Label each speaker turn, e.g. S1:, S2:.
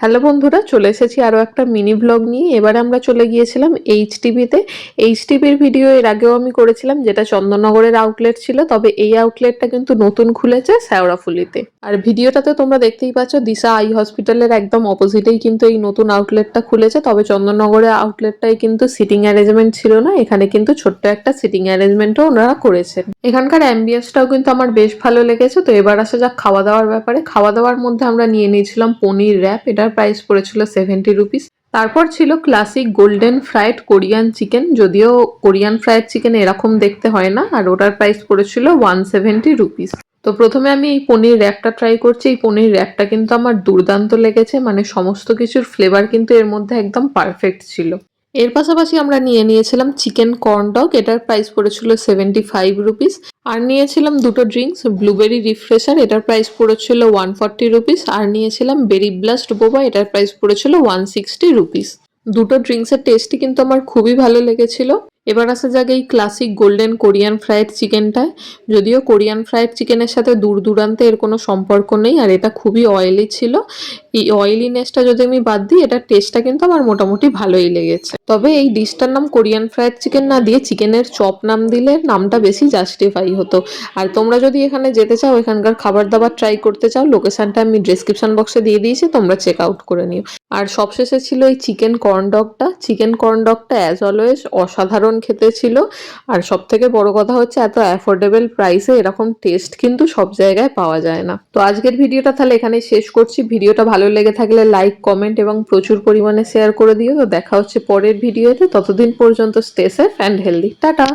S1: Hello বন্ধুরা, চলে এসেছি আরো একটা মিনি ব্লগ নিয়ে। এবারে আমরা চলে গিয়েছিলাম এইচটিভিতে। এইচটিভির ভিডিও এর আগেও আমি করেছিলাম, যেটা চন্দননগরের আউটলেট ছিল। তবে এই আউটলেটটা কিন্তু নতুন খুলেছে শেওড়াফুলিতে। আর ভিডিওটাতে তোমরা দেখতেই পাচ্ছ, দিশা আই হসপিটালের একদম অপোজিটেই কিন্তু এই নতুন আউটলেটটা খুলেছে। তবে চন্দননগরের আউটলেটটাই কিন্তু সিটিং অ্যারেঞ্জমেন্ট ছিল না, এখানে কিন্তু ছোট্ট একটা সিটিং অ্যারেঞ্জমেন্টও ওনারা করেছেন। এখানকার অ্যাম্বিয়েন্সটাও কিন্তু আমার বেশ ভালো লেগেছে। তো এবার আসা যাক খাওয়া দাওয়ার ব্যাপারে। খাওয়া দাওয়ার মধ্যে আমরা নিয়ে নিয়েছিলাম পনির র্যাপ, এটার প্রাইস পড়েছিল 70 রুপিস। তারপর ছিল classic golden fried Korean chicken, যদিও কোরিয়ান ফ্রাইড চিকেন এরকম দেখতে হয় না, আর ওটার প্রাইস পড়েছিল 170 রুপিস। তো প্রথমে আমি এই পনির র্যাপটা ট্রাই করছি। এই পনির র্যাপটা কিন্তু আমার দুর্দান্ত লেগেছে, মানে সমস্ত কিছুর ফ্লেভার কিন্তু এর মধ্যে একদম পারফেক্ট ছিল। এর পাশাপাশি আমরা নিয়ে নিয়েছিলাম চিকেন কর্ন ডগ, এটার প্রাইস পড়েছিল 75 রুপিস। আর নিয়েছিলাম দুটো ড্রিঙ্কস, ব্লুবেরি রিফ্রেশার, এটার প্রাইস পড়েছিল 140 রুপিস। আর নিয়েছিলাম বেরি ব্লাস্ট বোবা, এটার প্রাইস পড়েছিল 160 রুপিস। দুটো ড্রিঙ্কসের টেস্টই কিন্তু আমার খুবই ভালো লেগেছিল। এবার আসা যাক এই ক্লাসিক গোল্ডেন কোরিয়ান ফ্রাইড চিকেনটায়। যদিও কোরিয়ান ফ্রাইড চিকেনের সাথে দূর দূরান্তে এর কোনো সম্পর্ক নেই, আর এটা খুবই অয়েলি ছিল। এই অয়েলিনেসটা যদি আমি বাদ দিই, এটার টেস্টটা কিন্তু আমার মোটামুটি ভালোই লেগেছে। তবে এই ডিশটার নাম কোরিয়ান ফ্রাইড চিকেন না দিয়ে চিকেনের চপ নাম দিলে নামটা বেশি জাস্টিফাই হতো। আর তোমরা যদি এখানে যেতে চাও, এখানকার খাবার দাবার ট্রাই করতে চাও, লোকেশনটা আমি ডেসক্রিপশন বক্সে দিয়ে দিয়েছি, তোমরা চেক আউট করে নিও। আর সবশেষে ছিল এই চিকেন কর্ন ডগটা। চিকেন কর্ন ডগটা অ্যাজ অলওয়েজ অসাধারণ খেতে ছিল। আর সব থেকে বড় কথা হচ্ছে, এত অ্যাফোর্ডেবল প্রাইসে এরকম টেস্ট কিন্তু সব জায়গায় পাওয়া যায় না। তো আজকের ভিডিওটা তাহলে এখানেই শেষ করছি। ভিডিওটা ভালো লেগে থাকলে লাইক, কমেন্ট এবং প্রচুর পরিমাণে শেয়ার করে দিও। তো দেখা হচ্ছে পরের ভিডিওতে। ততদিন পর্যন্ত stay safe and healthy. Tata.